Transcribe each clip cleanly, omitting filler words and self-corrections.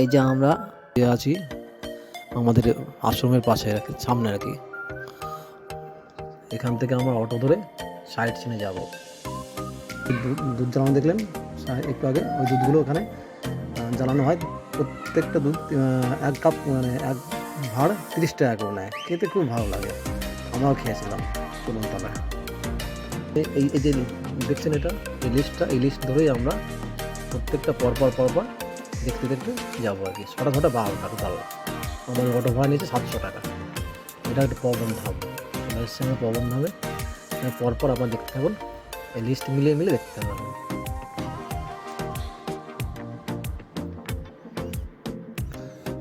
এই যে আমরা আছি আমাদের আশ্রমের পাশে আর কি, সামনে আর কি। এখান থেকে আমরা অটো ধরে সাইড সিনে যাব। দুধ জ্বালানো দেখলেন একটু আগে, ওই দুধগুলো ওখানে জ্বালানো হয়। প্রত্যেকটা দুধ 1 কাপ মানে 1 ভাঁড় 30 টাকা করে নেয়। খেতে খুব ভালো লাগে, আমরাও খেয়েছিলাম। চলুন তবে এই যে দেখছেন এটা, এই লিস্ট ধরেই আমরা প্রত্যেকটা পরপর দেখতে দেখতে যাবো আর কি। 6টা 12টা টোটাল আমাদের অটো ভাড়া নিয়েছে 700 টাকা। এটা একটা পবন ধাম, সঙ্গে পবন ধামে পরপর আপনার দেখতে থাকুন, এই লিস্ট মিলিয়ে দেখতে থাকুন।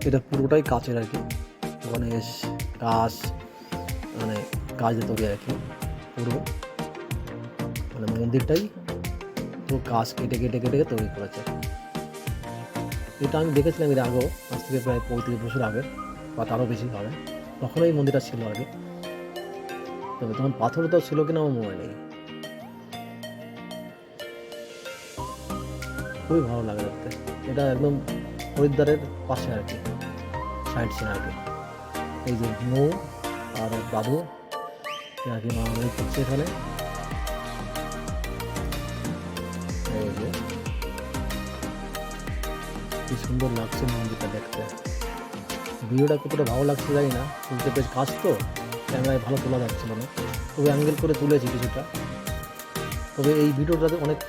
এটা পুরোটাই কাচের আর কি, গণেশ কাচ মানে কাজে তৈরি আর কি। পুরো মানে মন্দিরটাই পুরো কাচ কেটে কেটে কেটে তৈরি করেছে। এটা আমি দেখেছিলাম এর আগেও, আজ থেকে প্রায় 35 বছর আগে বা তারও বেশি হবে, তখন এই মন্দিরটা ছিল আগে। তবে তখন পাথর তো ছিল কিনা আমার মনে নেই। খুবই ভালো লাগে দেখতে। এটা একদম হরিদ্বারের পাশে আর কি, সাইড সিন আর কি। এই যে মৌ আর দাদু আর কি মারামারি করছে এখানে। এই যে কি সুন্দর লাগছে মন্দিরটা দেখতে। ভিডিওটা কতটা ভালো লাগছে জানি না, তুলতে বেশ কাজ তো ক্যামেরায় ভালো তোলা যাচ্ছিল না, তবে অ্যাঙ্গেল করে তুলেছি কিছুটা। তবে এই ভিডিওটাতে অনেক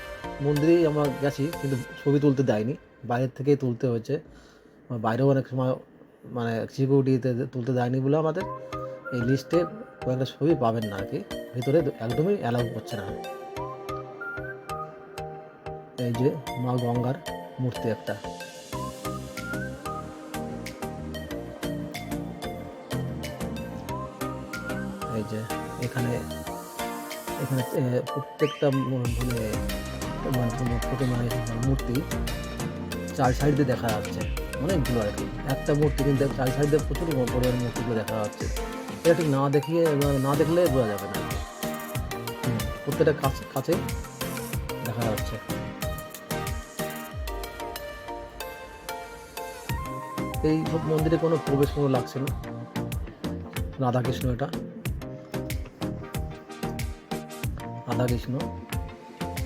মন্দিরেই আমরা গেছি কিন্তু ছবি তুলতে দেয়নি, বাইরের থেকেই তুলতে হয়েছে। বাইরেও অনেক সময় মানে সিকিউরিটিতে তুলতে দেয়নি বলে আমাদের এই লিস্টে কয়েকটা ছবি পাবেন না আর কি, ভিতরে একদমই অ্যালাউ করছে না। এই যে মা গঙ্গার মূর্তি একটা, এই যে এখানে প্রত্যেকটা মূর্তি 4 সাইড দিয়ে দেখা যাচ্ছে, অনেকগুলো আর কি। একটা মূর্তি কিন্তু 4 সাইড দিয়ে প্রচুর পরিমাণ মূর্তিগুলো দেখা যাচ্ছে। এটা ঠিক না দেখলে বোঝা যাবে না আর কি। প্রত্যেকটা কাছে দেখা যাচ্ছে। এই মন্দিরে কোনো প্রবেশ লাগছে না। রাধাকৃষ্ণ, এটা রাধাকৃষ্ণ,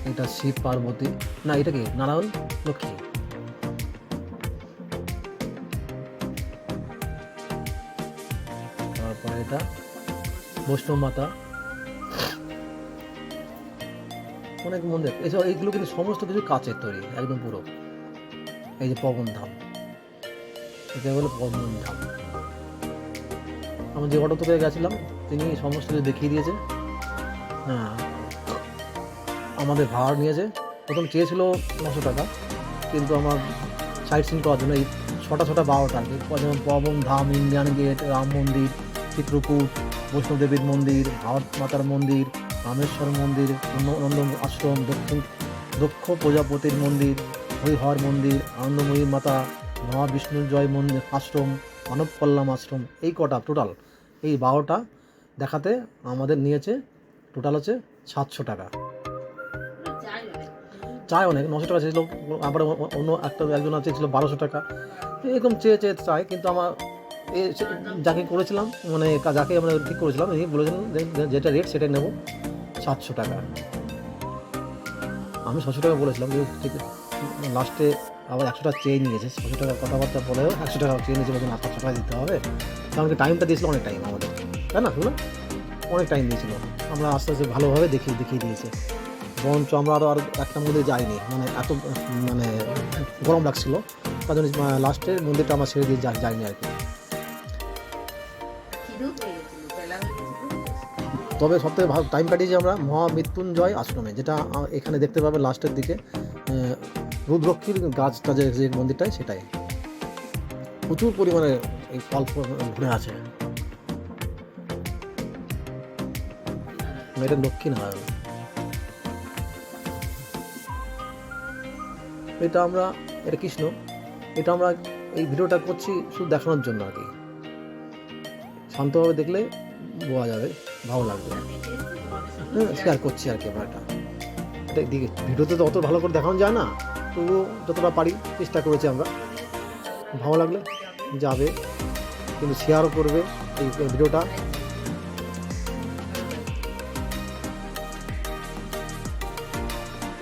এটা শিব পার্বতী, না এটা কি নারায়ণ লক্ষ্মী। তারপরে এটা বৈষ্ণব মাতা। অনেক মন্দির এসব, এইগুলো কিন্তু সমস্ত কিছু কাচের তৈরি একদম পুরো। এই যে পবন ধাম, এটা হলো পবন ধাম। আমরা যে অটো থেকে গেছিলাম তিনি সমস্ত কিছু দেখিয়ে দিয়েছে। হ্যাঁ, আমাদের ভাড়া নিয়েছে। প্রথম চেয়েছিল 900 টাকা, কিন্তু আমার সাইট সিন করার জন্য এই 6টা 12টা আর কি, যেমন পবন ধাম, ইন্ডিয়ান গেট, রাম মন্দির, চিত্রকূট, বৈষ্ণোদেবীর মন্দির, ভারত মাতার মন্দির, রামেশ্বর মন্দির, নন্দ আশ্রম, দক্ষ প্রজাপতির মন্দির, হরিহর মন্দির, আনন্দময়ী মাতা, মহাবিষ্ণুর জয় মন্দির আশ্রম, মানব কল্যাণ আশ্রম, এই কটা টোটাল এই 12টা দেখাতে আমাদের নিয়েছে টোটাল হচ্ছে 700 টাকা। চায় অনেক, 900 টাকা চেয়েছিল, আবার অন্য একজন চেয়েছিল 1200 টাকা। এরকম চেয়ে চায়, কিন্তু আমার যাকে করেছিলাম মানে যাকে আমরা ঠিক করেছিলাম তিনি বলেছিলেন যেটা রেট সেটাই নেব, 700 টাকা। আমি 600 টাকা বলেছিলাম, কিন্তু ঠিক লাস্টে আবার 100 টাকা চেয়ে নিয়েছে। 600 টাকা কথাবার্তা বলেও 100 টাকা চেয়ে নিয়েছে, বলছেন 700 টাকা দিতে হবে। কারণ কি টাইমটা দিয়েছিল অনেক টাইম আমাদের, তাই না? শুনুন, অনেক টাইম দিয়েছিল। আমরা আস্তে আস্তে ভালোভাবে দেখিয়ে দিয়েছে। বরঞ্চ আমরা আরও একটা মন্দিরে যাইনি, মানে এত মানে গরম লাগছিল, তার জন্য লাস্টে মন্দিরটা আমরা ছেড়ে দিয়ে যাইনি আর কি। তবে সবথেকে ভালো টাইম কাটিয়েছি আমরা মহামৃত্যুঞ্জয় আশ্রমে, যেটা এখানে দেখতে পাবে লাস্টের দিকে রুদ্রক্ষীর গাছটা যে মন্দিরটাই, সেটাই প্রচুর পরিমাণে এই ফল ঘুরে আছে। এটা লক্ষ্মী নারায়ণ। এটা কৃষ্ণ। এটা আমরা এই ভিডিওটা করছি শুধু দেখানোর জন্য আর কি, শান্তভাবে দেখলে বোঝা যাবে, ভালো লাগবে। শেয়ার করছি আর কি। আমরা এটা ভিডিওতে তো অত ভালো করে দেখানো যায় না, তবুও যতটা পারি চেষ্টা করেছি আমরা। ভালো লাগলে যাবে, কিন্তু শেয়ারও করবে এই ভিডিওটা।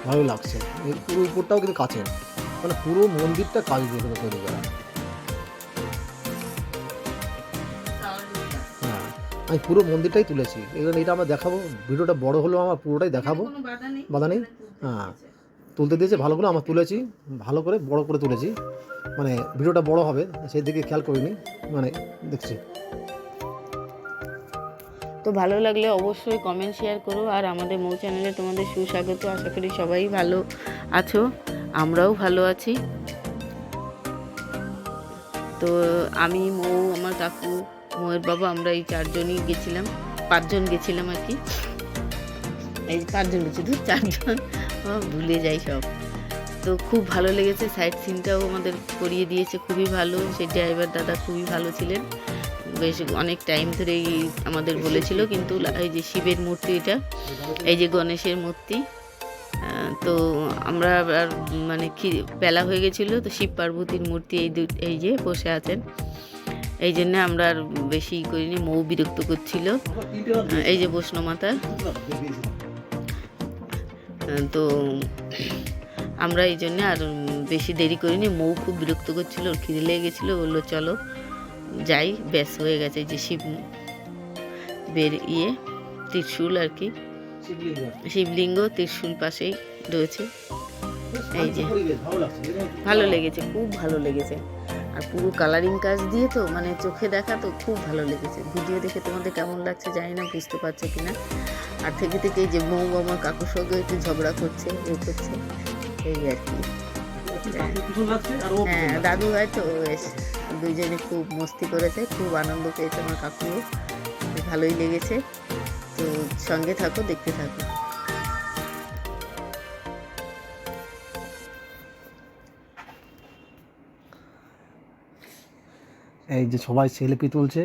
ভালো লাগছে। এই পুরো উপরটাও কিন্তু কাচের, মানে পুরো মন্দিরটা কাচ দিয়ে তৈরি করা। হ্যাঁ, আমি পুরো মন্দিরটাই তুলেছি। এবার এটা আমরা দেখাবো, ভিডিওটা বড় হলেও আমার পুরোটাই দেখাবো, বাধা নেই। হ্যাঁ, তুলতে দিয়েছে ভালো করে, আমার তুলেছি ভালো করে, বড় করে তুলেছি, মানে ভিডিওটা বড় হবে সেই দিকে খেয়াল করিনি, মানে দেখছি। তো ভালো লাগলে অবশ্যই কমেন্ট শেয়ার করো। আর আমাদের মৌ চ্যানেলে তোমাদের সুস্বাগত। আশা করি সবাই ভালো আছো, আমরাও ভালো আছি। তো আমি, মৌ, আমার কাকু, মৌয়ের বাবা, আমরা এই 4জনই গেছিলাম, 5জন গেছিলাম আর কি। এই 5জন গেছি, 4জন ভুলে যাই সব। তো খুব ভালো লেগেছে, সাইট সিনটাও আমাদের করিয়ে দিয়েছে, খুবই ভালো। সেই ড্রাইভার দাদা খুবই ভালো ছিলেন, বেশ অনেক টাইম ধরেই আমাদের বলেছিল। কিন্তু এই যে শিবের মূর্তি, এটা এই যে গণেশের মূর্তি, তো আমরা আর মানে বেলা হয়ে গেছিলো, তো শিব পার্বতীর মূর্তি এই যে বসে আছেন, এই জন্য আমরা আর বেশি করিনি। মৌ বিরক্ত করছিল, এই যে বৈষ্ণমাতা। তো আমরা এই জন্য আর বেশি দেরি করিনি। মৌ খুব বিরক্ত করছিল, ওর খিদে লেগে গেছিলো, বললো চলো যাই, ব্যাস হয়ে গেছে। যে শিব ত্রিশূল আর কি, শিবলিঙ্গ ত্রিশূল পাশেই রয়েছে। এই যে ভালো লেগেছে, খুব ভালো লেগেছে। আর পুরো কালারিং কাজ দিয়ে, তো মানে চোখে দেখা, তো খুব ভালো লেগেছে। ভিডিও দেখে তোমাদের কেমন লাগছে জানি না, বুঝতে পারছো কিনা। আর থেকে এই যে মৌ আমার কাকুর সঙ্গে একটু ঝগড়া করছে, করছে, এই আর কি। হ্যাঁ, দাদু ভাই তো বেশ, দুইজনে খুব মস্তি করেছে, খুব আনন্দ পেয়েছে আমার কাকুও, ভালোই লেগেছে। তো সঙ্গে থাকো, দেখতে থাকো। এই যে সবাই সেলফি তুলছে,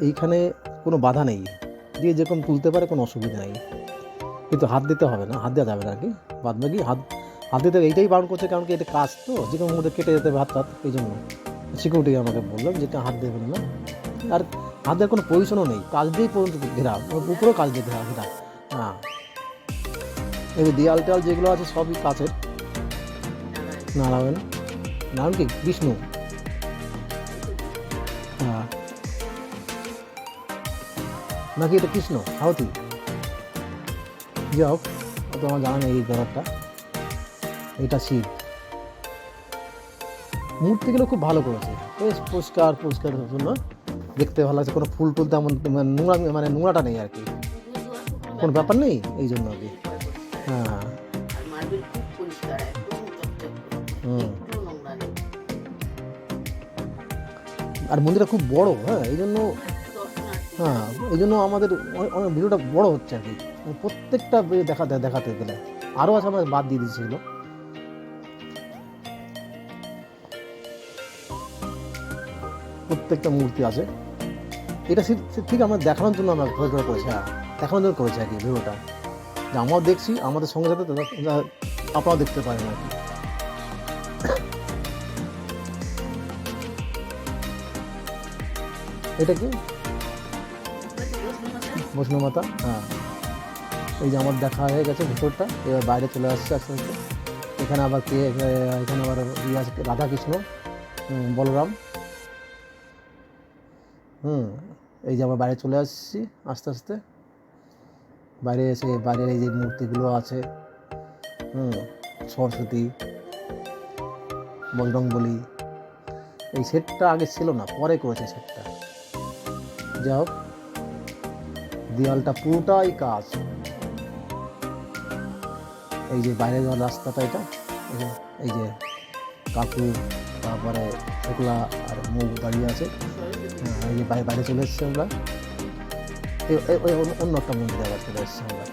এইখানে কোনো বাধা নেই, দিয়ে যেরকম তুলতে পারে, কোনো অসুবিধা নেই। কিন্তু হাত দিতে হবে না, হাত দেওয়া যাবে না আর কি। বাদ বাকি হাত দিতে এইটাই বারণ করছে, কারণ কি এটা কাজ তো, যে কোনো মধ্যে কেটে যেতে হবে হাত, এই জন্য সিকিউরিটি আমাকে বললাম যে হাত দেবেন না। আর হাত দেওয়ার কোনো পজিশনও নেই, কাজ দিয়েই পর্যন্ত ঘেরা, উপরেও কাজ দিয়ে ঘেরা। হ্যাঁ, এই দেয়াল টেয়াল যেগুলো আছে সবই কাছের। নারায়ণ কি বিষ্ণু? হ্যাঁ, নাকি এটা কৃষ্ণ আহতি? যাই হোক, অত আমার জানা নেই এই ব্যাপারটা। এটা শিব। মূর্তিগুলো খুব ভালো করেছে, বেশ পরিষ্কার জন্য দেখতে ভালো লাগছে। কোনো ফুল টুল তেমন নোংরাটা নেই আর কি, কোনো ব্যাপার নেই, এই জন্য আর কি। হ্যাঁ, আর মন্দিরটা খুব বড়। হ্যাঁ, এই জন্য আমাদের অনেক ভিডিওটা বড় হচ্ছে আর কি, প্রত্যেকটা দেখাতে গেলে। আরও আছে, আমাদের বাদ দিয়ে দিয়েছিল। প্রত্যেকটা মূর্তি আছে। এটা ঠিক আমরা দেখানোর জন্য আমরা ঘোরাঘোরা করেছি। হ্যাঁ, দেখানোর জন্য করেছি আর কি ভিডিওটা, যে আমরাও দেখছি, আমাদের সঙ্গে সাথে আপনারাও দেখতে পারেন আর কি। এটা কি বৈষ্ণমাতা? হ্যাঁ, এই যে আমার দেখা হয়ে গেছে ভিতরটা, এবার বাইরে চলে আসছে আস্তে আস্তে। এখানে আবার এখানে আবার আছে রাধাকৃষ্ণ, বলরাম। এই যে আবার বাইরে চলে আসছি আস্তে আস্তে। বাইরে এসে বাইরের এই যে মূর্তিগুলো আছে, সরস্বতী, বজরংবলী। এই সেটটা আগে ছিল না, পরে করেছে সেটটা। যাই হোক, দেওয়ালটা পুরোটাই কাজ। এই যে বাইরে যাওয়ার রাস্তাটা, এটা এই যে কাকু, তারপরে শুক্লা আর মুখ দাঁড়িয়ে আছে। এই যে বাইরে চলে এসেছি আমরা, অন্য একটা মন্দিরে আবার চলে এসেছি আমরা।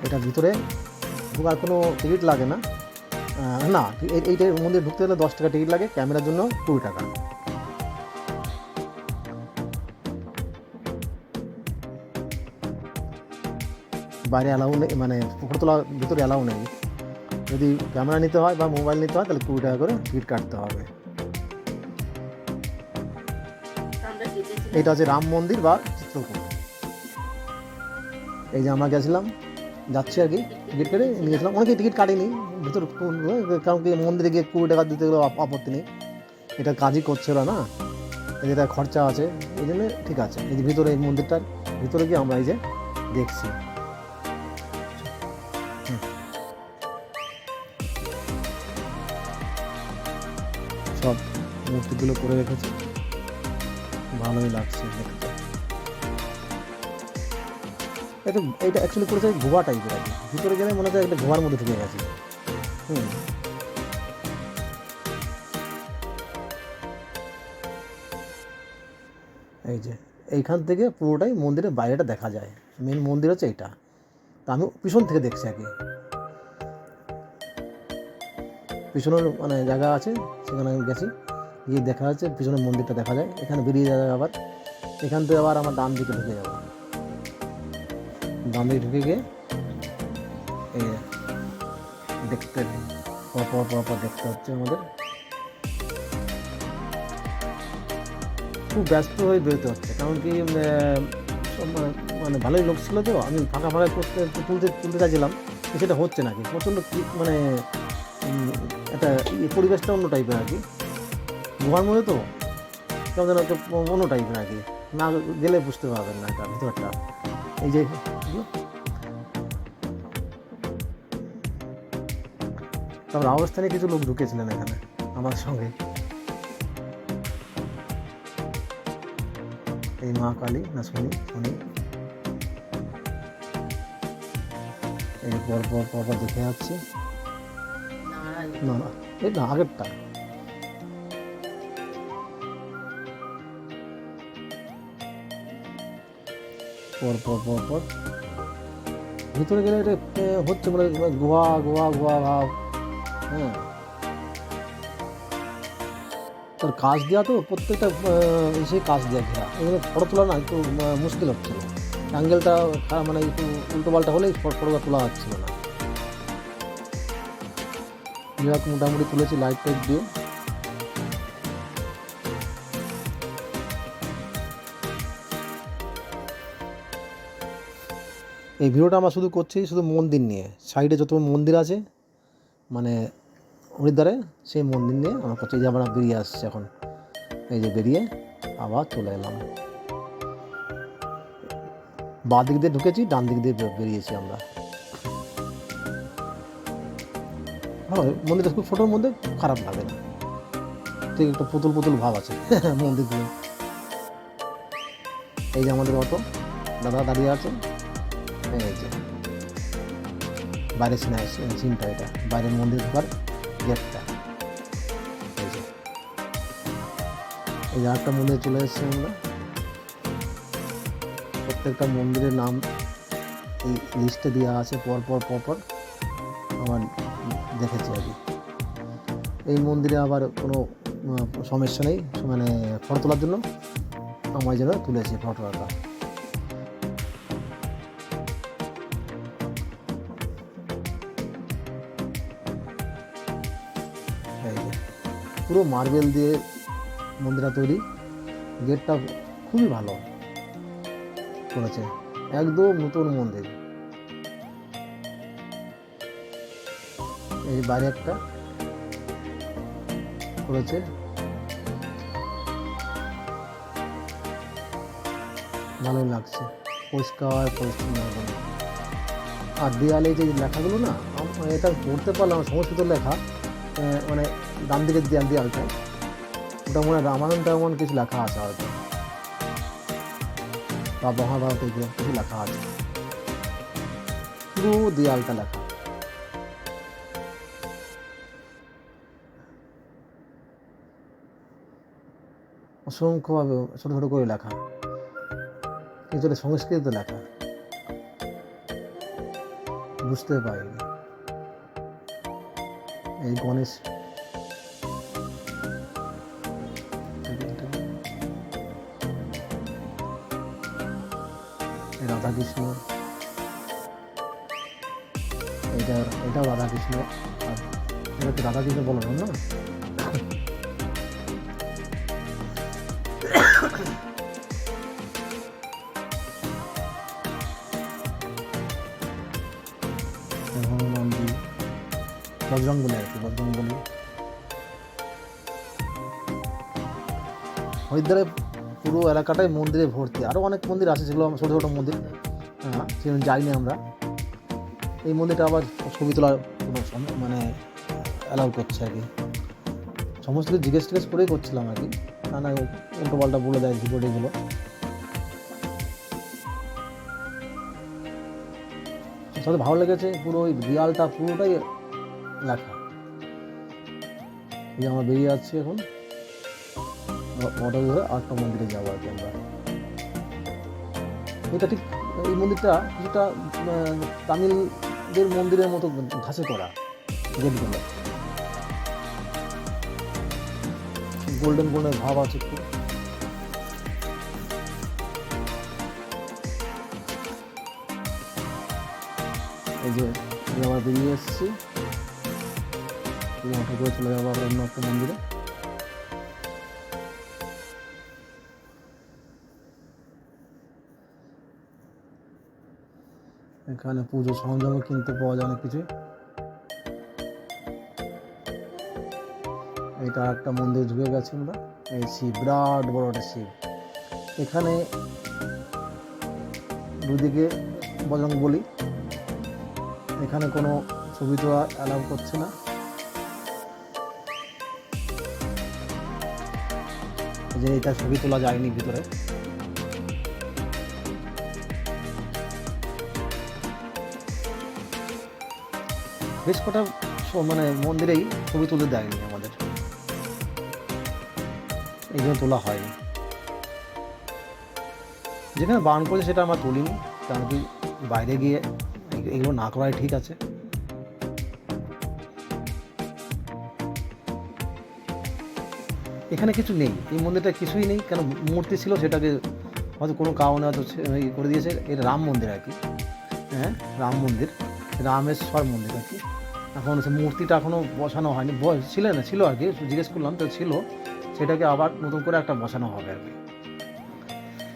এটার ভিতরে ঢোকার কোনো টিকিট লাগে না। এইটার মন্দিরে ঢুকতে গেলে 10 টাকা টিকিট লাগে, ক্যামেরার জন্য 20 টাকা। বাইরে অ্যালাউ নেই, মানে ফটো তোলা ভিতরে অ্যালাউ নেই। যদি ক্যামেরা নিতে হয় বা মোবাইল নিতে হয় তাহলে 20 টাকা করে টিকিট কাটতে হবে। আমরা কেটেছিলাম। এটা হচ্ছে রাম মন্দির বা চিত্রকূট। এই যে আমরা গেছিলাম, যাচ্ছি আর কি, টিকিট কেটে নিয়ে গেছিলাম। অনেকে টিকিট কাটেনি ভিতর, কারণ কি মন্দিরে গিয়ে 20 টাকা দিতে গেলে আপত্তি নেই, এটা কাজই করছে ওরা না, যেটা খরচা আছে, এই জন্য ঠিক আছে। এই যে ভিতরে এই মন্দিরটার ভিতরে গিয়ে আমরা এই যে দেখছি, সব মূর্তিগুলো করে রেখেছে, ভালোই লাগছে দেখতে। এটা অ্যাকচুয়ালি করেছে গোয়া টাইপের আর কি, ভিতরে গেলে মনে হয় একটা গোয়ার মধ্যে ঢুকে গেছে। এই যে এইখান থেকে পুরোটাই মন্দিরের বাইরেটা দেখা যায়, মেন মন্দির হচ্ছে এটা। তা আমি পিছন থেকে দেখছি আর কি, পিছনের মানে জায়গা আছে, সেখানে আমি গেছি, গিয়ে দেখা যাচ্ছে পিছনের মন্দিরটা দেখা যায়। এখানে বেরিয়ে যাবে আবার, এখান থেকে আবার আমার ডান দিকে ঢুকে যাবো, ডান দিকে ঢুকে গিয়ে এই দেখতে পর দেখতে হচ্ছে আমাদের, খুব ব্যস্ত হয়ে বেরোতে হচ্ছে, কারণ কি মানে ভালোই লোক ছিল, তো আমি ফাঁকা করতে তুলতে চাইছিলাম, সেটা হচ্ছে নাকি, প্রচণ্ড মানে একটা পরিবেশটা অন্য টাইপের আর কি, গুহার মধ্যে তো কেমন যেন একটা অন্য টাইপের আর কি, না গেলে বুঝতে পারবেন না এটা ভিতরটা। এই যে তারপর রাজস্থানে কিছু লোক ঢুকেছিলেন এখানে আমার সঙ্গে, এই মা কালী না শনি, এই পর দেখে যাচ্ছি, না এই না আগেরটা, পর ভিতরে গেলে এটা হচ্ছে মানে গোয়া ভাব। হ্যাঁ, তার কাজ দেওয়া তো প্রত্যেকটা সেই কাজ দেওয়া ঘেরা, এখানে ফটো তোলা না একটু মুশকিল হচ্ছিল, অ্যাঙ্গেলটা মানে একটু উল্টো পাল্টা হলেই ফটোটা তোলা হচ্ছিল না। যাক মোটামুটি তুলেছি লাইট টাইট দিয়ে। এই ভিডিওটা আমরা শুধু করছি শুধু মন্দির নিয়ে, সাইডে যত মন্দির আছে মানে হরিদ্বারে, সেই মন্দির নিয়ে আমরা করছি। এই যে আমরা বেরিয়ে আসছি এখন, এই যে বেরিয়ে আবার চলে এলাম, বাঁ দিক দিয়ে ঢুকেছি, ডান দিক দিয়ে বেরিয়েছি আমরা। ভালো মন্দিরটা, খুব ছোটোর মধ্যে খারাপ লাগে না, ঠিক একটা পুতুল ভাব আছে মন্দিরগুলো। এই যে আমাদের অটো দাদা দাঁড়িয়ে আছে, এই যে বাইরের সিনটা, এটা বাইরের মন্দির ঢোকার গেটটা। এই যে আরেকটা মন্দিরে চলে এসেছি আমরা, প্রত্যেকটা মন্দিরের নাম এই লিস্টে দেওয়া আছে, পর আমার দেখেছি আর কি। এই মন্দিরে আবার কোনো সমস্যা নেই, মানে ফটো তোলার জন্য আমার যেন তুলেছি ফটোটা। পুরো মার্বেল দিয়ে মন্দিরটা তৈরি, গেটটা খুবই ভালো করেছে, একদম নতুন মন্দির। এই বাইরে একটা করেছে, ভালোই লাগছে, পরিষ্কার পরিচ্ছন্ন একদম। আর দেয়ালে যে লেখাগুলো না, এটা পড়তে পারলাম, সংস্কৃত লেখা, মানে ডান দিকের দেয়ালটা, ওটা মনে হয় রামায়ণ কিছু লেখা আছে হয়তো, বা মহাভারত এগুলো কিছু লেখা আছে, পুরো দেয়ালটা লেখা। অসংখ্যভাবে ছোটো ছোটো করে লেখা, কিছুটা সংস্কৃত লেখা, বুঝতে পারিনি। এই গণেশ, রাধাকৃষ্ণ, এই এটাও রাধাকৃষ্ণ, আর এটা তো রাধাকৃষ্ণ বলো না। হনুমানজি, বজরংবলী আর কি, বজরংবলী। হরিদ্বারে পুরো এলাকাটাই মন্দিরে ভর্তি, আরও অনেক মন্দির আছে যেগুলো ছোটো ছোটো মন্দির, হ্যাঁ সেখানে যাইনি আমরা। এই মন্দিরটা আবার ছবি তোলার কোনো মানে অ্যালাউ করছে আর কি। সমস্ত কিছু জিজ্ঞেস করেই করছিলাম আর কি, না উল্টো পাল্টা বলে দেয় রিপোর্টিংগুলো। সবথেকে ভালো লেগেছে পুরো ওই দেয়ালটা পুরোটাই লেখা। এই আমরা বেরিয়ে যাচ্ছি এখন, অটো ধরে আরেকটা মন্দিরে যাবো আর কি আমরা। এটা ঠিক এই মন্দিরটা কিছুটা তামিলদের মন্দিরের মতো ঘাসে করা, গেটগুলো গোল্ডেন গোল্ডেন ভাব আছে একটু। এই যে আমরা বেরিয়ে এসেছি, অটো করে চলে যাবো আবার অন্য একটা মন্দিরে। এখানে পুজো সরঞ্জামও কিনতে পাওয়া যায় অনেক কিছু। এটা একটা মন্দির ঢুকে গেছি আমরা, এই শিব, বিরাট বড় একটা শিব। এখানে দুদিকে বজরংবলী, এখানে কোনো ছবি তোলা অ্যালাউ করছে না। যে এটা ছবি তোলা যায়নি ভিতরে। বেশ কটা মানে মন্দিরেই ছবি তুলতে দেয়নি আমাদের, এই জন্য তোলা হয়নি। যেখানে বারণ করেছে সেটা আমরা তুলিনি, কারণ কি বাইরে গিয়ে এগুলো না করাই ঠিক আছে। এখানে কিছু নেই, এই মন্দিরটা কিছুই নেই, কেন মূর্তি ছিল সেটাকে হয়তো কোনো কারণে হয়তো করে দিয়েছে। এটা রাম মন্দির আর কি, হ্যাঁ রাম মন্দির, রামেশ্বর মন্দির আর কি। এখন সে মূর্তিটা এখনও বসানো হয়নি, ছিল আর কি, জিজ্ঞেস করলাম তো ছিল, সেটাকে আবার নতুন করে একটা বসানো হবে আর কি।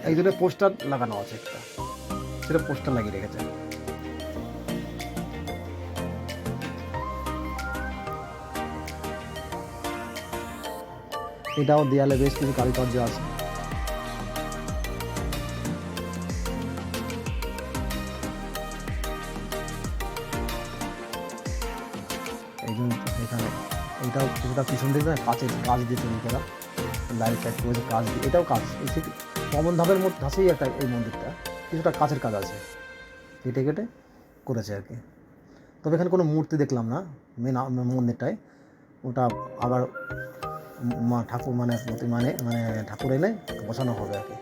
এই জন্য পোস্টার লাগানো আছে একটা, সেটা পোস্টার লাগিয়ে রেখেছে। এটাও দেয়ালে বেশ কিছু কারুকার্য আছে। এই জন্য এখানে এইটাও কিছুটা পিছন দিকে কাজ দিয়ে তৈরি করা, লাইট টাইট করেছে কাজ দিয়ে, এটাও কাজ। ঠিক পবন ধাপের মধ্যে ধাসেই একটা এই মন্দিরটা কিছুটা কাছের কাজ আছে, কেটে কেটে করেছে আর কি। তবে এখানে কোনো মূর্তি দেখলাম না মেন মন্দিরটায়, ওটা আবার ঠাকুর মানে ঠাকুর এনে বসানো হবে আর কি।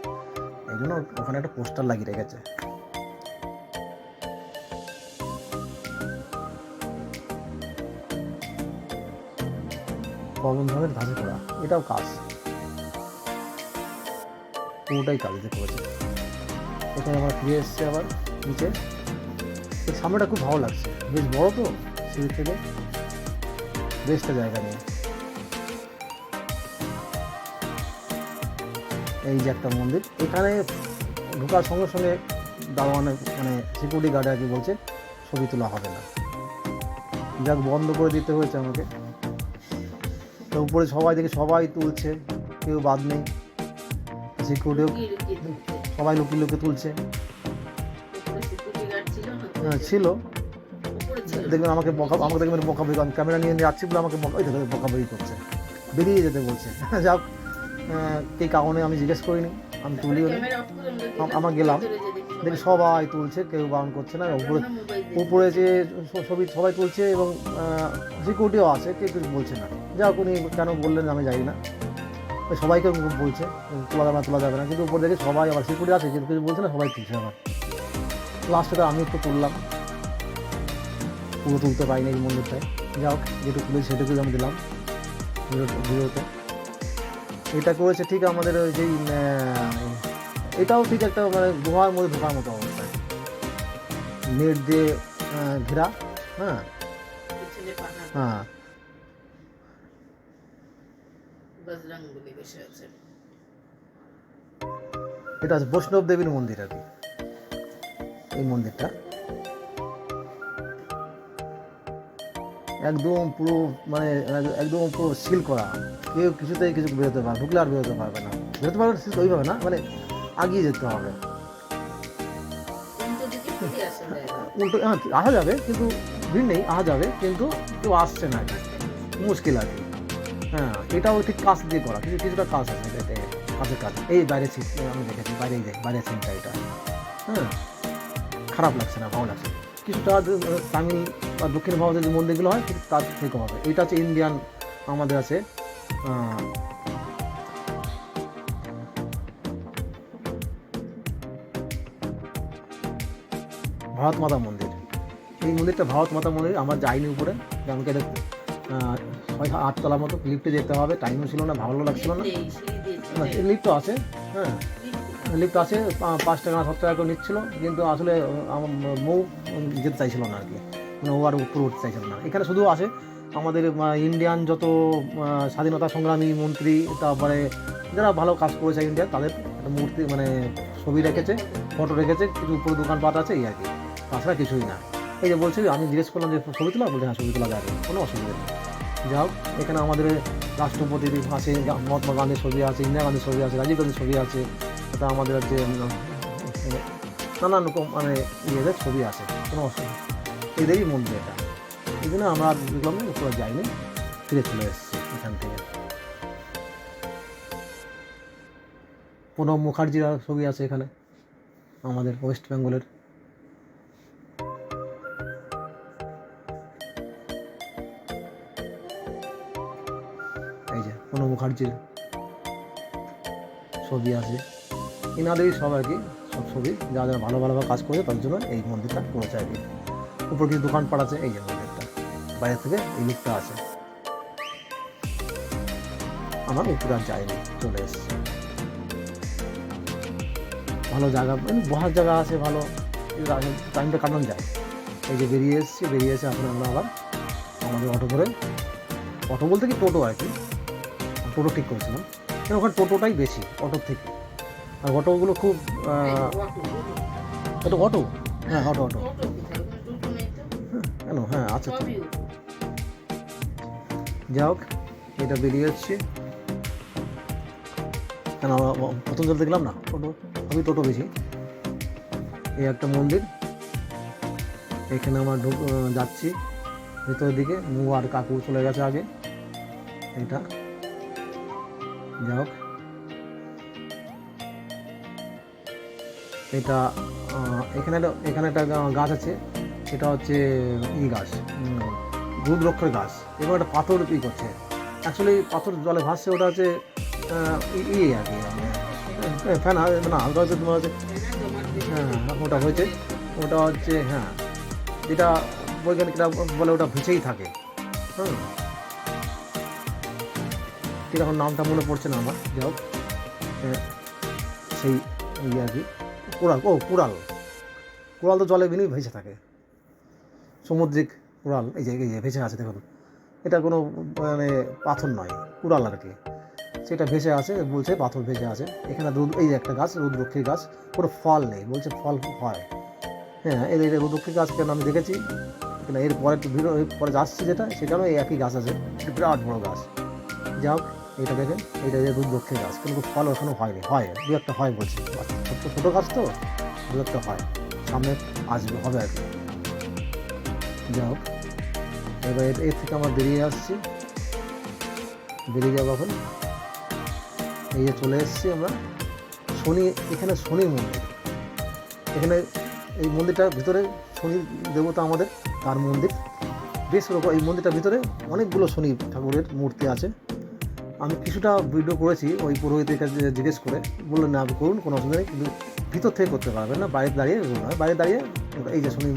এই জন্য ওখানে একটা পোস্টার লাগিয়ে রেখেছে। পবন ধাপের ধাসে করা, এটাও কাজ, পুরোটাই কাজে করেছে। এখানে আমরা ফিরে এসেছি আবার নিচে। এই সামনেটা খুব ভালো লাগছে, বেশ বড় তো, সিঁড়ি থেকে বেশটা জায়গা নিয়ে। এই যে একটা মন্দির, এখানে ঢোকার সঙ্গে সঙ্গে দারোয়ানের মানে সিকিউরিটি গার্ড আর কি বলছে ছবি তোলা হবে না, যাক বন্ধ করে দিতে হয়েছে আমাকে। তো উপরে সবাই দেখে সবাই তুলছে, কেউ বাদ নেই, সিকিউরিটিও সবাই লুকিয়ে লুকিয়ে তুলছে। ছিল দেখবেন আমাকে দেখবেন বকাবকি, আমি ক্যামেরা নিয়ে যাচ্ছি বলে আমাকে বকাবকি করছে, বেরিয়ে যেতে বলছে। যাক এই কারণে আমি জিজ্ঞেস করিনি, আমি তুলিও নি, আমার গেলাম দেখি সবাই তুলছে, কেউ বারণ করছে না। উপরে যে ছবি সবাই তুলছে এবং সিকিউরিটিও আছে, কেউ কিছু বলছে না। যাক উনি কেন বললেন আমি জানি না, সবাইকে বলছে তোলা যাবে না, কিন্তু উপর দেখে সবাই আবার সিকিউরিটি আছে কিন্তু কিছু বলছে না, সবাই তুলছে। আবার লাস্টে আমি একটু তুললাম, পুরো তুলতে পারিনি এই মন্দিরটায়, যাই হোক যেটুকু তুলেছি সেটুকুই আমি দিলাম ভিডিওতে। এটা করেছে ঠিক আমাদের ওই যেই এটাও ঠিক একটা মানে গুহার মধ্যে ঢোকার মতো অবস্থায়, নেট দিয়ে ঘেরা, হ্যাঁ পিছনে পাহাড়, হ্যাঁ বজরংবলী বসে আছে। এটা আছে বৈষ্ণব দেবীর মন্দির আর কি, এই মন্দিরটা একদম পুরো মানে একদম পুরো সিল করা, কেউ কিছুতেই কিছু বেরোতে পারবে, ঢুকলে আর বেরোতে পারবে না, বেরোতে পারবে না ওইভাবে না, মানে আগিয়ে যেতে হবে। উল্টো দিকে ফিরে আসা যায় না। উল্টো হ্যাঁ আসা যাবে কিন্তু ভিড় নেই, আসা যাবে কিন্তু কেউ আসছে না আর কি, মুশকিল আর কি। হ্যাঁ এটাও ঠিক কাজ দিয়ে করা, কিছুটা কাজ আছে এটাতে, কাজের কাজ। এই বাইরে সিট আমি দেখেছি, বাইরে সিনটা এটা, হ্যাঁ খারাপ লাগছে না, ভালো লাগছে। কিছুটা তামিল বা দক্ষিণ ভারতের যে মন্দিরগুলো হয় ঠিক তার থেকে হবে। এটা হচ্ছে ইন্ডিয়ান, আমাদের আছে ভারত মাতা মন্দির। এই মন্দিরটা ভারত মাতা মন্দির, আমার যাইনি উপরে, আমাকে 6-8 তলার মতো লিফটে যেতে হবে, টাইমও ছিল না, ভালো লাগছিল না। লিফটও আছে, হ্যাঁ লিফট আছে, 5 টাকা 7 টাকা করে নিচ্ছিল, কিন্তু আসলে আমার বউ যেতে চাইছিল না আর কি, মানে ও আর উপরে উঠতে চাইছিল না। এখানে শুধু আছে আমাদের ইন্ডিয়ান যত স্বাধীনতা সংগ্রামী মন্ত্রী, তারপরে যারা ভালো কাজ করেছে ইন্ডিয়ার, তাদের একটা মূর্তি মানে ছবি রেখেছে, ফটো রেখেছে, কিছু উপরে দোকানপাট আছে এই আর কি, তাছাড়া কিছুই না। এই যে বলছি, আমি জিজ্ঞেস করলাম যে ছবি তোলা, বলছে হ্যাঁ ছবি তোলা যাবে, কোনো অসুবিধা নেই। যাই হোক, এখানে আমাদের রাষ্ট্রপতি আছে, মহাত্মা গান্ধীর ছবি আছে, ইন্দিরা গান্ধীর ছবি আছে, রাজীব গান্ধীর ছবি আছে, এটা আমাদের হচ্ছে নানান রকম মানে ইয়েদের ছবি আছে, কোনো অসুবিধা। এদেরই মন্দির এটা, এই জন্য আমরা দেখলাম উপরে যাইনি, ফিরে চলে এসেছি এখান থেকে। প্রণব মুখার্জির ছবি আছে এখানে, আমাদের ওয়েস্ট বেঙ্গলের। এই যে প্রণব মুখার্জির ছবি আছে, ইনাদেরই সব আর কি, সব ছবি, যারা যারা ভালো ভালোভাবে কাজ করেছে তার জন্য এই মন্দিরটা করেছে আর কি। উপর কিছু দোকানপাট আছে, এই যে মন্দিরটা, বাইরে থেকে এই লিফটটা আছে। আমার উপরে আর যায়নি, চলে এসেছে। ভালো জায়গা, মানে বসার জায়গা আছে ভালো, টাইমটা কাটানো যায়। এই যে বেরিয়ে এসে এখন আমরা আবার আমাদের অটো করে, অটো বলতে কি টোটো আর কি, টোটো ঠিক করেছিলাম, ওখানে টোটোটাই বেশি অটোর থেকে, আর অটোগুলো খুব এটা অটো, হ্যাঁ অটো কেন, হ্যাঁ আচ্ছা তো। যাই হোক, এটা বেরিয়ে এসছি, কেন আমরা প্রথম জল দেখলাম না, টোটো আমি টোটো বেশি। এই একটা মন্দির, এখানে আমরা যাচ্ছি ভেতরের দিকে, মু আর কাকু চলে গেছে আগে। এটা যাই হোক, এটা এখানে একটা গাছ আছে, সেটা হচ্ছে গাছ, রুদ্রক্ষের গাছ, এবং একটা পাথর করছে, অ্যাকচুয়ালি পাথর জলে ভাসছে, ওটা হচ্ছে আর কি ফ্যান না হালকা হচ্ছে, তোমার হচ্ছে হ্যাঁ ওটা হয়েছে, ওটা হচ্ছে হ্যাঁ যেটা বৈজ্ঞানিকরা বলে ওটা ভেসেই থাকে। হ্যাঁ কীরকম নামটা মনে পড়ছে না আমার, যাই হোক সেই আর কি কুড়াল তো জলে বিনেই ভেসে থাকে, সামুদ্রিক কুড়াল, এই যে ভেসে আছে দেখুন, এটা কোনো মানে পাথর নয়, কুড়াল আর কি, সেটা ভেসে আছে, বলছে পাথর ভেসে আছে। এখানে এই যে একটা গাছ, রুদ্রক্ষীর গাছ, কোনো ফল নেই, বলছে ফল হয়। হ্যাঁ এই রুদ্রক্ষীর গাছ কেন আমি দেখেছি, এরপরে একটু ভিড় পরে যাচ্ছি যেটা, সেখানেও এই একই গাছ আছে, বিরাট বড় গাছ। যাই হোক, এটা দেখেন, এটা যে রুদ্রক্ষীর গাছ, কিন্তু ফল ওখানে হয়নি, হয় দু একটা হয় বলছে, ছোটো গাছ তো, দু একটা হয়, সামনে আসবে, হবে আর কি। যাই হোক, এবার এর থেকে আমরা বেরিয়ে আসছি, বেরিয়ে যাবো এখন। এই যে চলে এসেছি আমরা এখানে শনির মন্দির, এখানে এই মন্দিরটার ভিতরে শনি দেবতা আমাদের, তার মন্দির বেশ রকম। এই মন্দিরটার ভিতরে অনেকগুলো শনি ঠাকুরের মূর্তি আছে। আমি কিছুটা ভিডিও করেছি, ওই পুরোহিতের কাছে জিজ্ঞেস করে, বললেন না আপনি করুন, কোনো অসুবিধা নেই, কিন্তু ভিতর থেকে করতে পারবেন না, বাইরে দাঁড়িয়ে বাইরে দাঁড়িয়ে এই যে শনি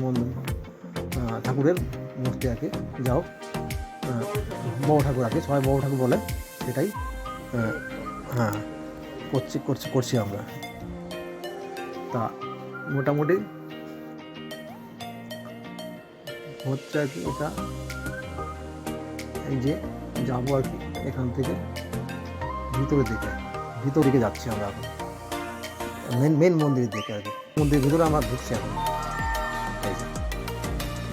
ঠাকুরের মূর্তি আর কি। যাই হোক, বড় ঠাকুর আর কি, সবাই বড় ঠাকুর বলে, সেটাই হ্যাঁ করছি আমরা। তা মোটামুটি হচ্ছে আর কি এটা, এই যে যাবো আর কি এখান থেকে ভিতর দিকে যাচ্ছি আমরা এখন, মেন মন্দিরের দিকে আর কি। মন্দিরের ভিতরে আমরা ঢুকছি এখন। এই যে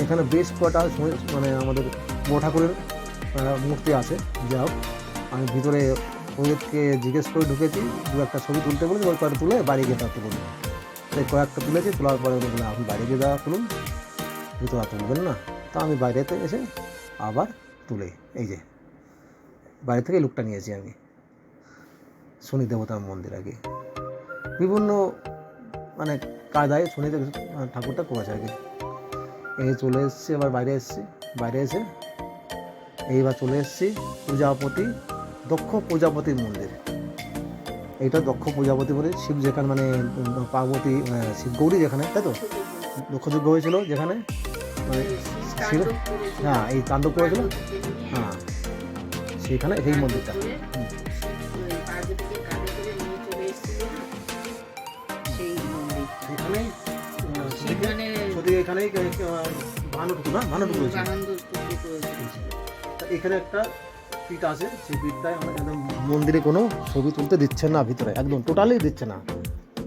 এখানে বেশ কটা মানে আমাদের বড় ঠাকুরের মূর্তি আছে। যাই হোক, আমি ভিতরে ওদেরকে জিজ্ঞেস করে ঢুকেছি, দু একটা ছবি তুলতে বলেছি, ওই কয়েকটা তুলে বাইরে গিয়ে তার তুলুন। তাই কয়েকটা তুলেছি, তোলার পরে বললাম আপনি বাইরে গিয়ে দেওয়া তুলুন, ভিতরে তুলবেন না। তা আমি বাইরেতে এসে আবার তুলে, এই যে বাইরে থেকে লুকটা নিয়েছি আমি। শনি দেবতার মন্দির আর কি, বিভিন্ন মানে কায়দায় শনি ঠাকুরটা করেছে আর কি। এই চলে এসেছি, এবার বাইরে এসে এইবার চলে এসেছি দক্ষ প্রজাপতির মন্দির। এইটা দক্ষ প্রজাপতি বলে শিব যেখানে মানে পার্বতী শিব গৌরী যেখানে, তাই তো দক্ষযজ্ঞ হয়েছিল যেখানে মানে শিব, হ্যাঁ এই তাণ্ডব করেছিল, হ্যাঁ সেখানে এই মন্দিরটা। এখানেই এখানে একটা পিঠ আছে, সেই পিঠটায় একদম মন্দিরে কোনো ছবি তুলতে দিচ্ছে না, ভিতরে একদম টোটালি দিচ্ছে না।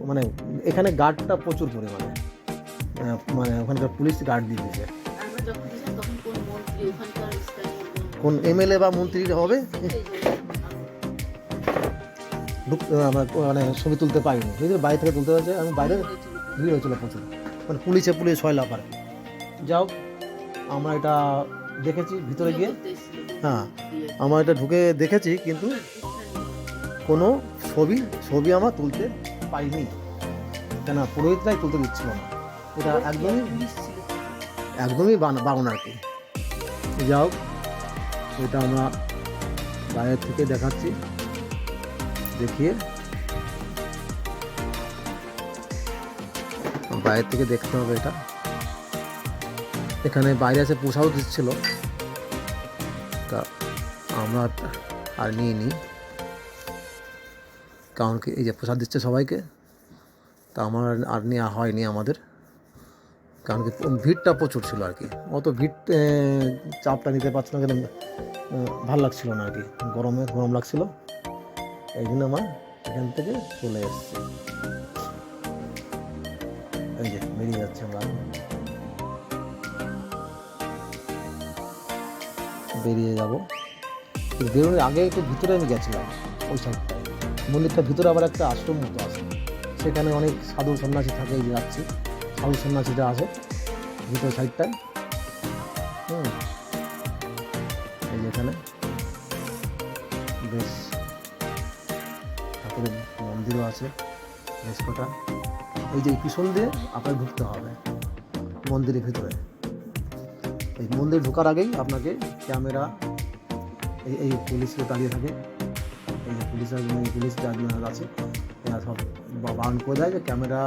মানে এখানে গার্ডটা প্রচুর পরিমাণে, মানে ওখানকার পুলিশ গার্ড দিয়ে দিয়েছে। কোন এমএলএ বা মন্ত্রী হবে আমরা মানে ছবি তুলতে পারিনি, বাইরে থেকে তুলতে হয়েছে। আমি বাইরে ভিড় হয়েছিল প্রচুর, মানে পুলিশ ছয়লা পারে। যাও, আমরা এটা দেখেছি ভিতরে গিয়ে, হ্যাঁ আমরা এটা ঢুকে দেখেছি, কিন্তু কোনো ছবি আমরা তুলতে পাইনি, কেন পুরোহিতরাই তুলতে দিচ্ছিল না। এটা একদমই বারণ আর কি। যাও, এটা আমরা বাইরের থেকে দেখাচ্ছি, দেখিয়ে বাইরের থেকে দেখতে হবে। এটা এখানে বাইরে আছে পোষাও দিচ্ছিল, তা আমরা আর নিইনি, কারণ কি এই যে প্রসাদ দিচ্ছে সবাইকে, তা আমার আর নেওয়া হয়নি আমাদের, কারণ কি ভিড়টা প্রচুর ছিল আর কি। অত ভিড় চাপটা নিতে পারছি না, কেন ভাল লাগছিল না আর কি, গরম লাগছিল, এই জন্য আমার এখান থেকে চলে এসেছি। এই যে বেরিয়ে যাচ্ছে, আমরা বেরিয়ে যাব। বেরোনোর আগে একটু ভিতরে আমি গেছিলাম, ওই সাইডটায় মন্দিরটার ভিতরে আবার একটা আশ্রম মতো আছে, সেখানে অনেক সাধু সন্ন্যাসী থাকে। এই যে যাচ্ছি, সাধু সন্ন্যাসীটা আছে ভিতর সাইডটায়। এই যে এখানে বেশ ঠাকুরের মন্দিরও আছে বেশ কটা। এই যে পিছন দিয়ে আপনাকে ঢুকতে হবে মন্দিরের ভিতরে। এই মন্দির ঢোকার আগেই আপনাকে ক্যামেরা, এই পুলিশরা দাঁড়িয়ে থাকে, এই যে পুলিশ আছে, এরা সব বারণ করে দেয় যে ক্যামেরা,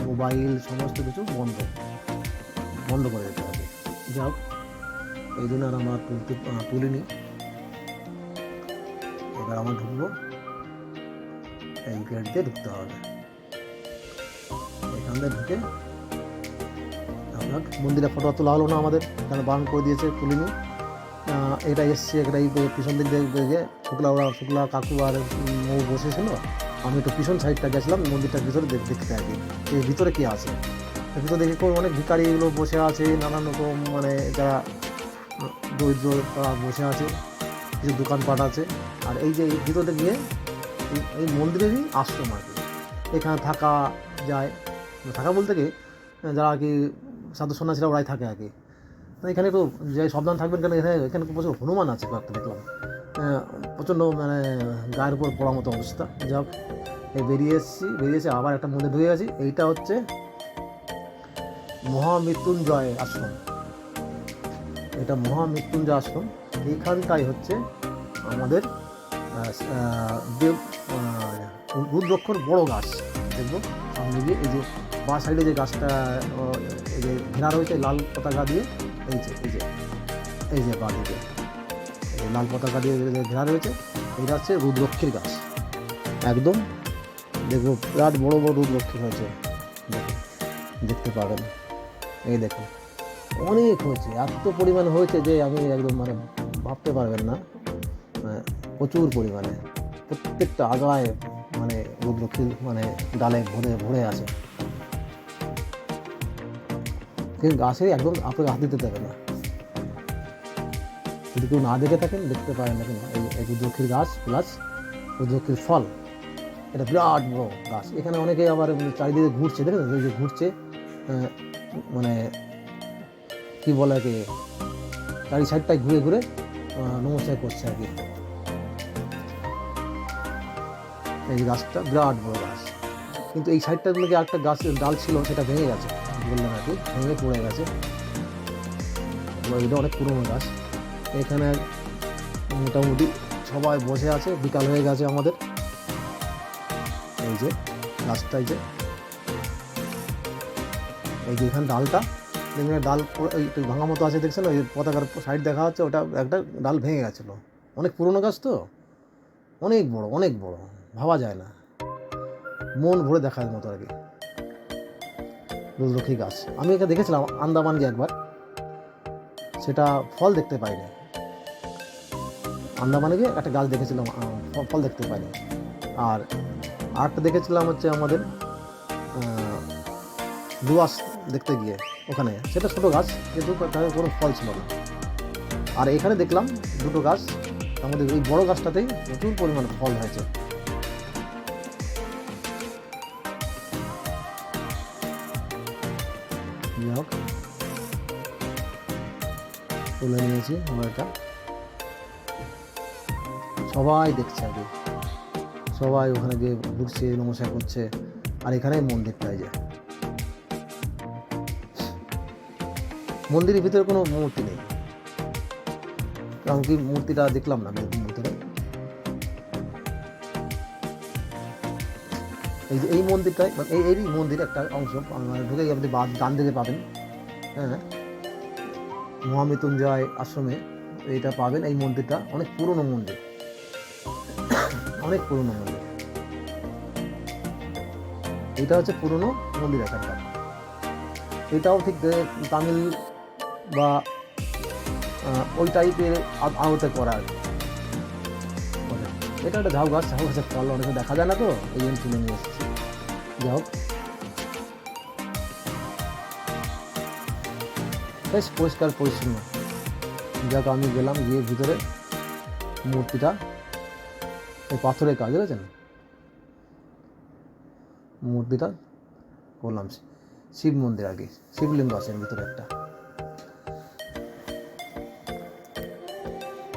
মোবাইল সমস্ত কিছু বন্ধ করে দিতে হবে। যাই হোক, এই জন্য আর আমরা তুলিনি। এবার আমরা ঢুকবো, এই গেট দিয়ে ঢুকতে হবে। এখান দিয়ে ঢুকে আপনার মন্দিরে ফটো তোলা হলো না আমাদের, কারণ বারণ করে দিয়েছে, তুলিনি। এটা এসছে, এটা এই পিছন দিক দিয়ে শুক্লা কাকু আর মৌ বসেছিল, আমি একটু পিছন সাইডটা গেছিলাম মন্দিরটার ভিতরে দেখতে আর কি, এই ভিতরে কী আছে। ভিতরে দেখে অনেক ভিখারিগুলো বসে আছে, নানান রকম মানে যারা দরিদ্র তারা বসে আছে, কিছু দোকানপাট আছে। আর এই যে ভিতরে গিয়ে এই মন্দিরেরই আশ্রম আর কি, এখানে থাকা যায়। থাকা বলতে কি, যারা আর কি সাধু সন্ন্যাসীরা ওরাই থাকে আর কি। এখানে একটু যে সাবধান থাকবেন, কেন এখানে প্রচুর হনুমান আছে কয়েকটা দেখলাম, প্রচণ্ড মানে গায়ের উপর পড়ার মতো অবস্থা। যাই হোক, এই বেরিয়েছে আবার একটা মন্দির ঢুকে গেছি। এইটা হচ্ছে মহামৃত্যুঞ্জয় আশ্রম, এটা মহামৃত্যুঞ্জয় আশ্রম। এইখানটাই হচ্ছে আমাদের রুদ্রক্ষর বড় গাছ দেখবো সামনে গিয়ে। এই যে বাঁ সাইডে যে গাছটা এই যে ঘেরা রয়েছে লাল পতাকা দিয়ে, এই যে বাঁ দিকে এই লাল পতাকা দিয়ে ঘেরা রয়েছে, এটা হচ্ছে রুদ্রক্ষীর গাছ। একদম দেখবো বিরাট বড় রুদ্রক্ষী হয়েছে, দেখতে পাবেন। এই দেখুন অনেক হয়েছে, এত পরিমাণ হয়েছে যে আমি একদম মানে ভাবতে পারবেন না। প্রচুর পরিমাণে প্রত্যেকটা আগায় মানে রুদ্রক্ষীর মানে ডালে ভরে ভরে আছে, কিন্তু গাছে একদম আপনাকে হাত দিতে দেবে না। যদি কেউ না দেখে থাকেন দেখতে পারেন না, কিন্তু এই রুদ্রক্ষীর গাছ প্লাস রুদ্রক্ষীর ফল, এটা বিরাট বড় গাছ। এখানে অনেকে আবার চারিদিকে ঘুরছে, দেখেন ওই যে ঘুরছে, মানে কি বলে কি চারি সাইডটায় ঘুরে ঘুরে নমস্কার করছে আর কি। এই গাছটা বিরাট বড় গাছ, কিন্তু এই সাইডটার মধ্যে একটা গাছের ডাল ছিল, সেটা ভেঙে গেছে, বললাম আর কি, ভেঙে পড়ে গেছে। এটা অনেক পুরনো গাছ। এখানে মোটামুটি সবাই বসে আছে, বিকাল হয়ে গেছে আমাদের। এই যে গাছটা, এই যে এখানে ডালটা দেখবেন, ডাল ওই ভাঙা মতো আছে, দেখছেন ওই পতাকার সাইড দেখা যাচ্ছে, ওটা একটা ডাল ভেঙে গেছিলো। অনেক পুরনো গাছ তো, অনেক বড়, অনেক বড়, ভাবা যায় না, মন ভরে দেখার মতো আর কি রুদ্রক্ষী গাছ। আমি এটা দেখেছিলাম আন্দামান গিয়ে একবার, সেটা ফল দেখতে পাইনি। আন্দামানে গিয়ে একটা গাছ দেখেছিলাম, ফল দেখতে পাইনি। আর আরেকটা দেখেছিলাম হচ্ছে আমাদের ডুয়ার্স দেখতে গিয়ে, ওখানে সেটা ছোটো গাছ, কিন্তু তার কোনো ফল ছিল না। আর এখানে দেখলাম দুটো গাছ, তার মধ্যে এই বড়ো গাছটাতেই প্রচুর পরিমাণে ফল হয়েছে। যাই হোক, তুলে নিয়েছি আমরা এটা, সবাই দেখছে আর কি, সবাই ওখানে গিয়ে ঘুরছে, নমস্কার করছে। আর এখানে মন্দিরটা, এই যে মন্দিরের ভিতরে কোনো মূর্তি নেই, কারণ কি মূর্তিটা দেখলাম না ভিতরে। এই যে এই মন্দিরটা, মানে এই মন্দির একটা অংশ ঢুকে আপনি ডান দিকে পাবেন, হ্যাঁ, মহামৃত্যুঞ্জয় আশ্রমে এইটা পাবেন। এই মন্দিরটা অনেক পুরনো মন্দির, অনেক পুরনো মন্দির। এটা হচ্ছে পুরনো মন্দির এখানকার। এটাও ঠিক তামিল বা ওই টাইপের আহতে করা আর কি। এটা একটা ঝাউ গাছের ফল অনেকে দেখা যায় না তো, এই জন্য তুলে নিয়ে এসেছি। যাই হোক, বেশ পরিষ্কার পরিচ্ছন্ন। যাক, আমি গেলাম, গিয়ে ভিতরে মূর্তিটা, এই পাথরের কাজ দেখেছেন, মূর্তিটা করলাম, শিব মন্দির আর কি, শিবলিঙ্গ আছে ভিতরে একটা।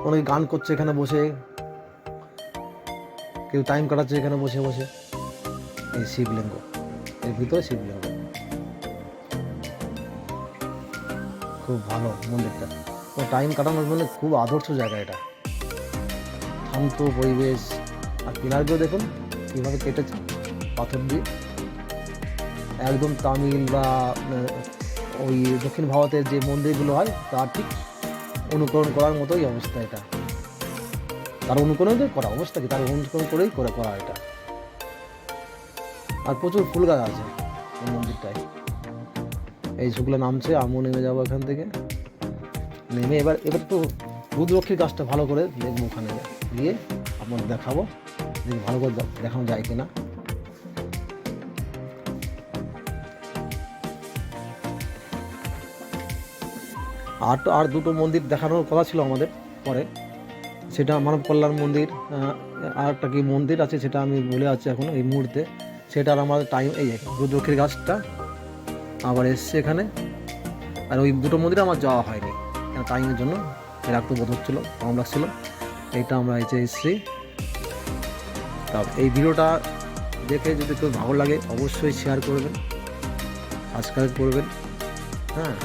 অনেকে গান করছে এখানে বসে, কেউ টাইম কাটাচ্ছে এখানে বসে বসে। এই শিবলিঙ্গ, এর ভিতরে শিবলিঙ্গ, খুব ভালো মন্দিরটা। তো টাইম কাটানোর জন্য খুব আদর্শ জায়গা এটা, শান্ত পরিবেশ। আর পিলারগুলো দেখুন কীভাবে কেটেছে পাথর দিয়ে, একদম তামিল বা ওই দক্ষিণ ভারতের যে মন্দিরগুলো হয় তার ঠিক অনুকরণ করার মতোই অবস্থা এটা। তার অনুকরণ করা অবস্থা কি, তার অনুকরণ করেই করা এটা। আর প্রচুর ফুল গাছ আছে এই মন্দিরটায়। এই শুক্লা নামছে, আমিও নেমে যাবো এখান থেকে। নেমে এবার একটু রুদ্রক্ষীর গাছটা ভালো করে দেখবো, ওখানে গিয়ে আপনাদের দেখাবো, দেখি ভালো করে দেখানো যায় কিনা। আর দুটো মন্দির দেখানোর কথা ছিল আমাদের পরে, সেটা মানব কল্যাণ মন্দির, আর একটা কি মন্দির আছে সেটা আমি বলে আছি এখন এই মুহূর্তে। সেটার আমার টাইম, এই রুদ্রক্ষীর গাছটা আবার এসছে এখানে। আর ওই দুটো মন্দিরে আমার যাওয়া হয়নি, টাইমের জন্য রাখতে বোধ হচ্ছিলো, কম লাগছিলো। এইটা আমরা এসেছি। তা এই ভিডিওটা দেখে যদি কেউ ভালো লাগে অবশ্যই শেয়ার করবেন, সাবস্ক্রাইব করবেন, হ্যাঁ,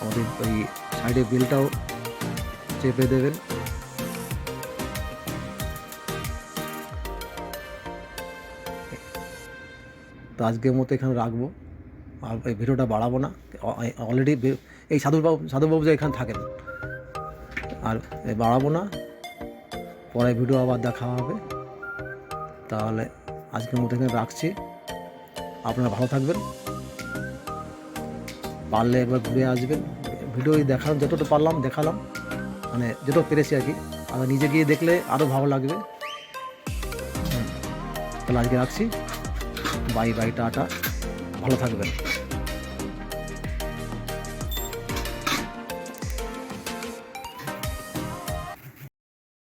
আমাদের ওই সাইডে বেলটাও চেপে দেবেন। তো আজকের মতো এখানে রাখবো, আর এই ভিডিওটা বাড়াবো না। অলরেডি এই সাধুবাবু যে এখানে থাকেন, আর বাড়াবো না, পরে ভিডিও আবার দেখা হবে। তাহলে আজকের মতো এখানে রাখছি, আপনারা ভালো থাকবেন, পারলে একবার ঘুরে আসবেন। ভিডিও দেখালাম, যতটা পারলাম দেখালাম, মানে যতটা পেরেছি আর কি। আর নিজে গিয়ে দেখলে আরও ভালো লাগবে। তাহলে আজকে রাখছি, বাই বাই, টাটা, ভালো থাকবেন।